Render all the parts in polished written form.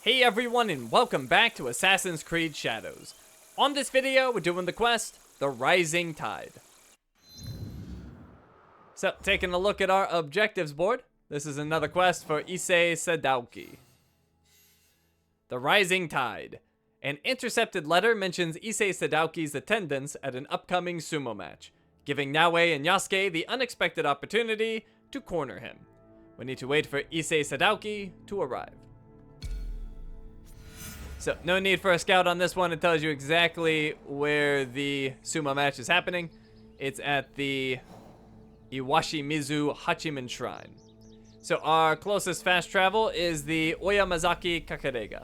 Hey everyone, and welcome back to Assassin's Creed Shadows. On this video, we're doing the quest, The Rising Tide. So, taking a look at our objectives board, this is another quest for Issei Sadauki. The Rising Tide. An intercepted letter mentions Issei Sadauki's attendance at an upcoming sumo match, giving Naoe and Yasuke the unexpected opportunity to corner him. We need to wait for Issei Sadauki to arrive. So, no need for a scout on this one. It tells you exactly where the sumo match is happening. It's at the Iwashimizu Hachiman Shrine. So, our closest fast travel is the Oyamazaki Kakarega.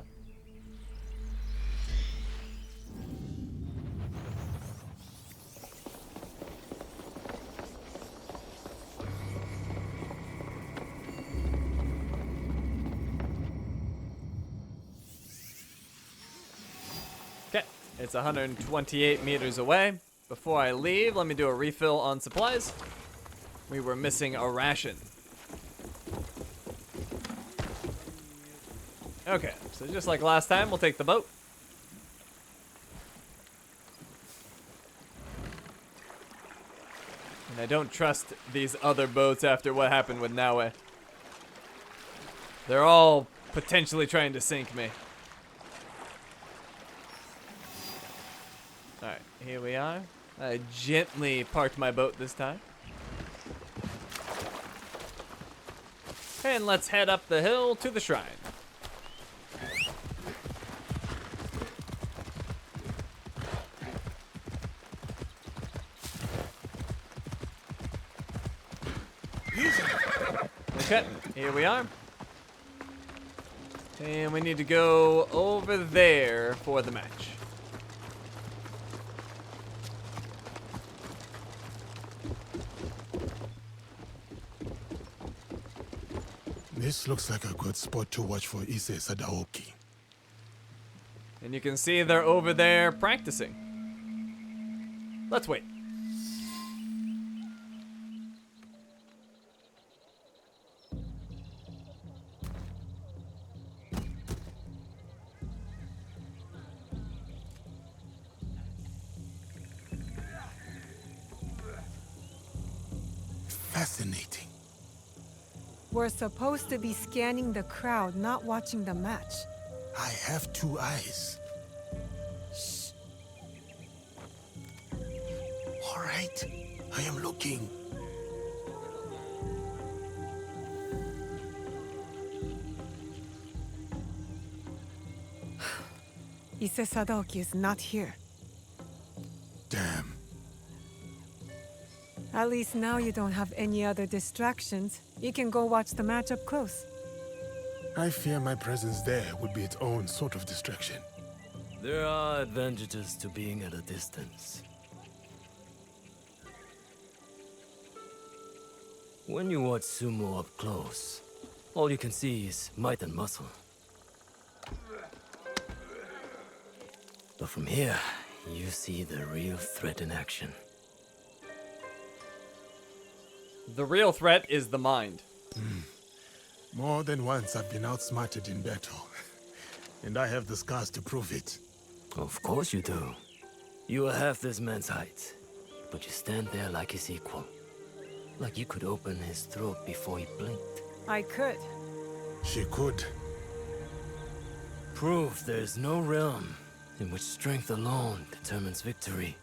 Okay, it's 128 meters away. Before I leave, let me do a refill on supplies. We were missing a ration. Okay, so just like last time, we'll take the boat. And I don't trust these other boats after what happened with Naoe. They're all potentially trying to sink me. Alright, here we are. I gently parked my boat this time. And let's head up the hill to the shrine. Okay, here we are. And we need to go over there for the match. This looks like a good spot to watch for Issei Sadauki. And you can see they're over there practicing. Let's wait. Fascinating. We're supposed to be scanning the crowd, not watching the match. I have two eyes. Shh. All right, I am looking. Issei Sadauki is not here. Damn. At least now you don't have any other distractions. You can go watch the match up close. I fear my presence there would be its own sort of distraction. There are advantages to being at a distance. When you watch sumo up close, all you can see is might and muscle. But from here, you see the real threat in action. The real threat is the mind. More than once I've been outsmarted in battle. And I have the scars to prove it. Of course you do. You are half this man's height, but you stand there like his equal. Like you could open his throat before he blinked. I could. She could. Proof there is no realm in which strength alone determines victory.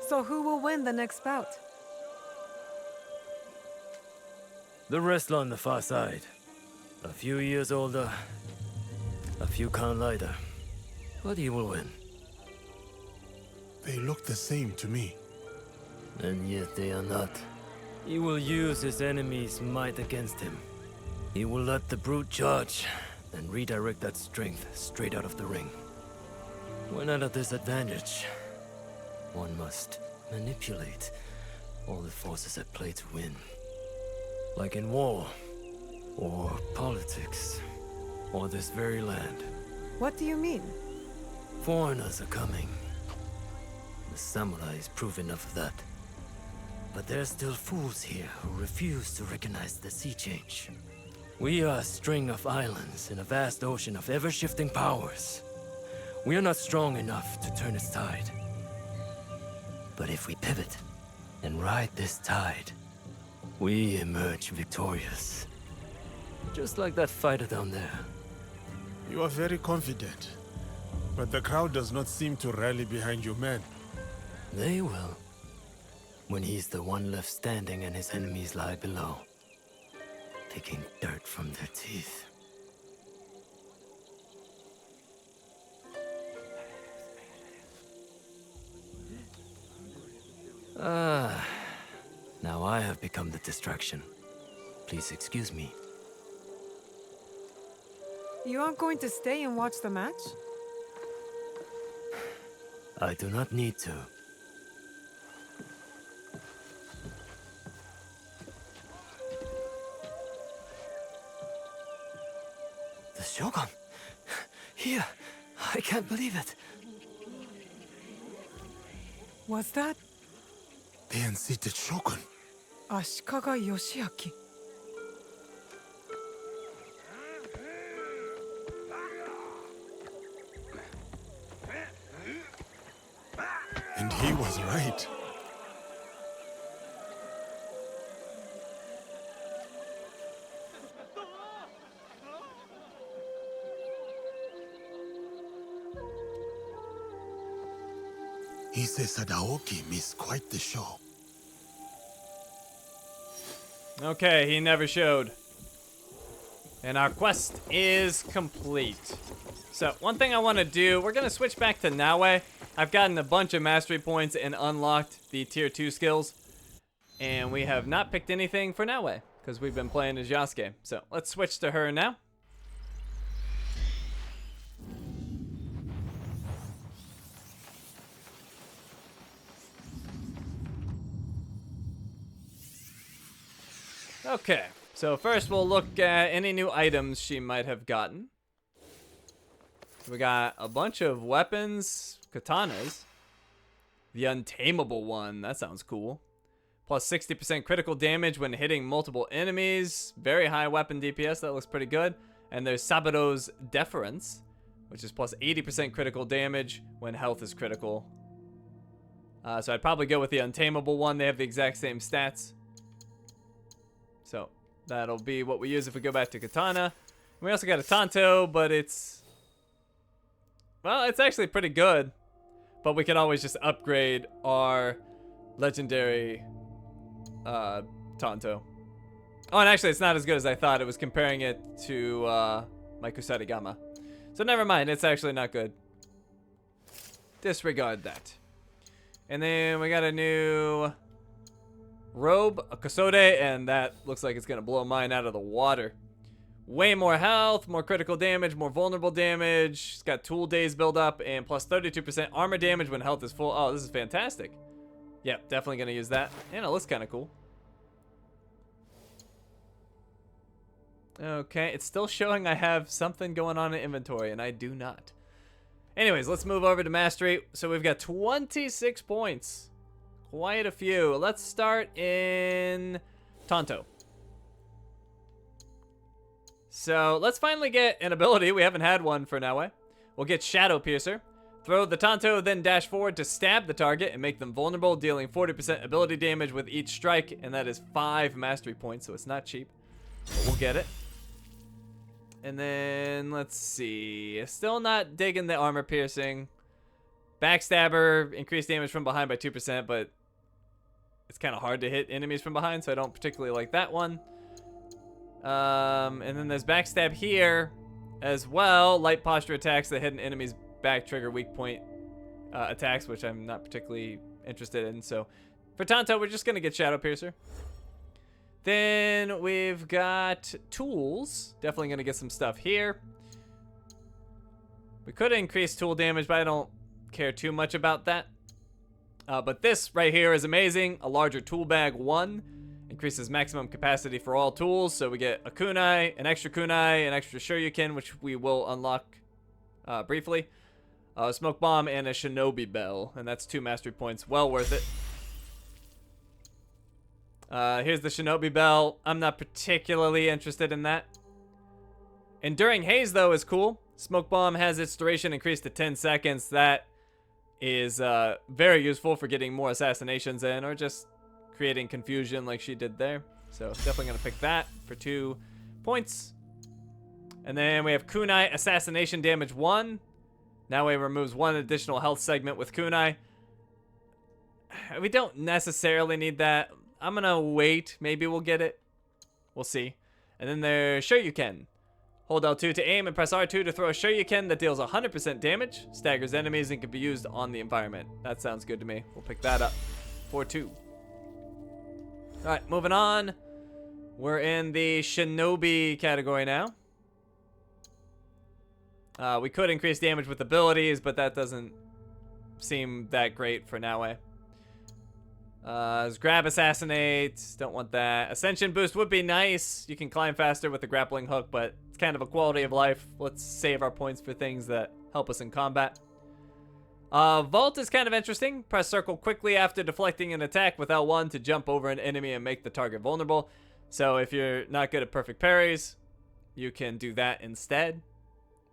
So who will win the next bout? The wrestler on the far side. A few years older, a few count lighter. But he will win. They look the same to me. And yet they are not. He will use his enemy's might against him. He will let the brute charge, and redirect that strength straight out of the ring. When at a disadvantage, one must manipulate all the forces at play to win. Like in war, or politics, or this very land. What do you mean? Foreigners are coming. The samurais prove enough of that. But there are still fools here who refuse to recognize the sea change. We are a string of islands in a vast ocean of ever-shifting powers. We are not strong enough to turn its tide. But if we pivot and ride this tide, we emerge victorious. Just like that fighter down there. You are very confident, but the crowd does not seem to rally behind your men. They will. When he's the one left standing and his enemies lie below, picking dirt from their teeth. Now I have become the distraction. Please excuse me. You aren't going to stay and watch the match? I do not need to. The Shogun! Here! I can't believe it! Was that The unseated Shogun. Ashikaga Yoshiaki? And he was right. Issei Sadaoki missed quite the show. Okay, he never showed. And our quest is complete. So, one thing I want to do, we're going to switch back to Naue. I've gotten a bunch of mastery points and unlocked the tier 2 skills. And we have not picked anything for Naue, because we've been playing as Yasuke. So, let's switch to her now. Okay, so first we'll look at any new items she might have gotten. We got a bunch of weapons, katanas. The untamable one, that sounds cool. Plus 60% critical damage when hitting multiple enemies. Very high weapon DPS, that looks pretty good. And there's Saburo's Deference, which is plus 80% critical damage when health is critical. So I'd probably go with the untamable one. They have the exact same stats. So that'll be what we use if we go back to Katana. We also got a Tanto, but it's... well, it's actually pretty good. But we can always just upgrade our legendary Tanto. Oh, and actually it's not as good as I thought. It was comparing it to my Kusarigama. So never mind, it's actually not good. Disregard that. And then we got a new... robe, a Kasode, and that looks like it's gonna blow mine out of the water. Way more health, more critical damage, more vulnerable damage. It's got tool days build up, and plus 32% armor damage when health is full. Oh, this is fantastic. Yep, definitely gonna use that. And it looks kind of cool. Okay, it's still showing I have something going on in inventory, and I do not. Anyways, let's move over to Mastery. So we've got 26 points. Quite a few. Let's start in Tanto. So let's finally get an ability. We haven't had one for Naue. We'll get Shadow Piercer. Throw the Tanto, then dash forward to stab the target and make them vulnerable, dealing 40% ability damage with each strike, and that is 5 mastery points, so it's not cheap. But we'll get it. And then, let's see. Still not digging the armor piercing. Backstabber, increased damage from behind by 2%, but it's kind of hard to hit enemies from behind, so I don't particularly like that one. And then there's backstab here as well. Light posture attacks that hit an enemy's back trigger weak point attacks, which I'm not particularly interested in. So for Tanto, we're just going to get Shadow Piercer. Then we've got tools. Definitely going to get some stuff here. We could increase tool damage, but I don't care too much about that. But this right here is amazing. A larger tool bag 1 increases maximum capacity for all tools. So we get a kunai, an extra shoryuken, which we will unlock briefly. A smoke bomb and a shinobi bell, and that's 2 mastery points. Well worth it. Here's the shinobi bell. I'm not particularly interested in that. Enduring Haze, though, is cool. Smoke Bomb has its duration increased to 10 seconds. That is very useful for getting more assassinations in or just creating confusion like she did there. So definitely going to pick that for 2 points. And then we have Kunai, Assassination Damage 1. Now it removes 1 additional health segment with Kunai. We don't necessarily need that. I'm going to wait. Maybe we'll get it. We'll see. And then there's Shoryuken. Hold L2 to aim and press R2 to throw a Shoryuken that deals 100% damage, staggers enemies, and can be used on the environment. That sounds good to me. We'll pick that up for 2. Alright, moving on. We're in the Shinobi category now. We could increase damage with abilities, but that doesn't seem that great for Naoe. Grab Assassinate. Don't want that. Ascension boost would be nice. You can climb faster with the grappling hook, but it's kind of a quality of life. Let's save our points for things that help us in combat. Vault is kind of interesting. Press circle quickly after deflecting an attack with L1 to jump over an enemy and make the target vulnerable. So if you're not good at perfect parries, you can do that instead.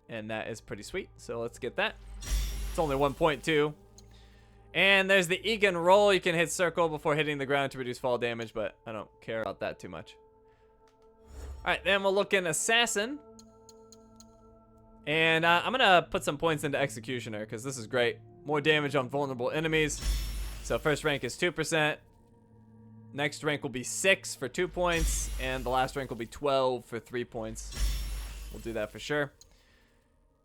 And that is pretty sweet. So let's get that. It's only 1 point too. And there's the Egan roll. You can hit circle before hitting the ground to reduce fall damage, but I don't care about that too much. Alright, then we'll look in Assassin. And I'm going to put some points into Executioner because this is great. More damage on vulnerable enemies. So first rank is 2%. Next rank will be 6 for 2 points. And the last rank will be 12 for 3 points. We'll do that for sure.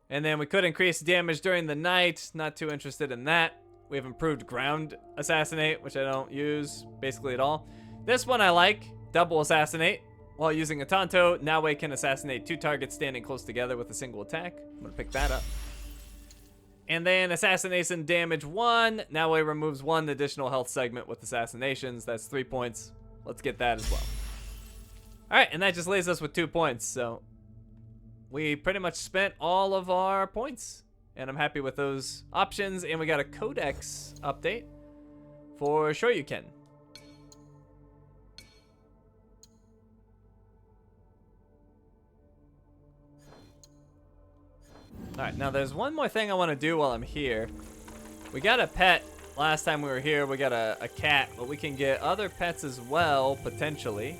And then we could increase damage during the night. Not too interested in that. We have improved Ground Assassinate, which I don't use basically at all. This one I like. Double Assassinate. While using a Tanto, Naoe can assassinate 2 targets standing close together with a single attack. I'm going to pick that up. And then Assassination Damage 1. Naoe removes 1 additional health segment with Assassinations. That's 3 points. Let's get that as well. Alright, and that just leaves us with 2 points. So we pretty much spent all of our points. And I'm happy with those options. And we got a Codex update for Shoryuken. Alright, now there's one more thing I want to do while I'm here. We got a pet last time we were here. We got a cat, but we can get other pets as well, potentially.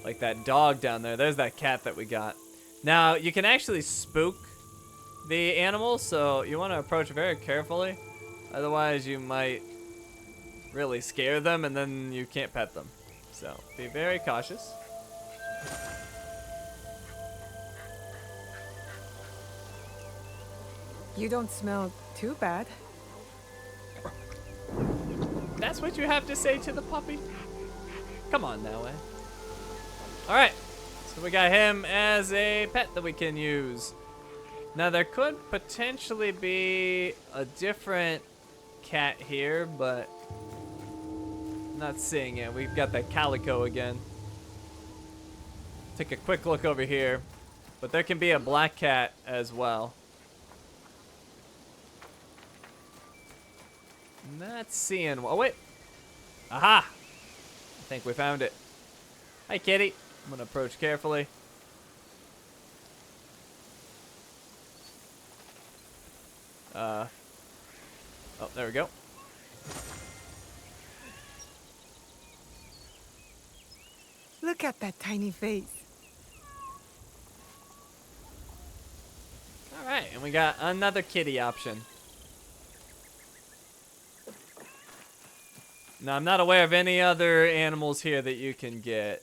Like that dog down there. There's that cat that we got. Now, you can actually spook the animals, so you want to approach very carefully. Otherwise, you might really scare them, and then you can't pet them. So, be very cautious. You don't smell too bad. That's what you have to say to the puppy? Come on now, Alright, so we got him as a pet that we can use. Now there could potentially be a different cat here, but I'm not seeing it. We've got that Calico again. Take a quick look over here. But there can be a black cat as well. Not seeing. Oh, wait. Aha! I think we found it. Hi, kitty. I'm going to approach carefully. Oh, there we go. Look at that tiny face. All right, and we got another kitty option. Now, I'm not aware of any other animals here that you can get.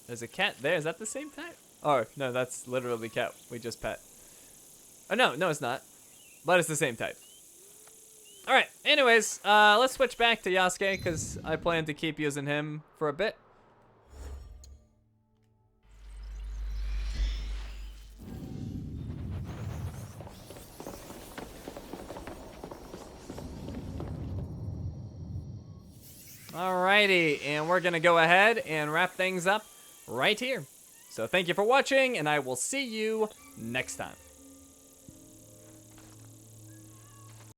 There's a cat there. Is that the same type? Oh, no, that's literally the cat we just pet. Oh, no, it's not. But it's the same type. All right, anyways, let's switch back to Yasuke because I plan to keep using him for a bit. Alrighty, and we're gonna go ahead and wrap things up right here. So thank you for watching, and I will see you next time.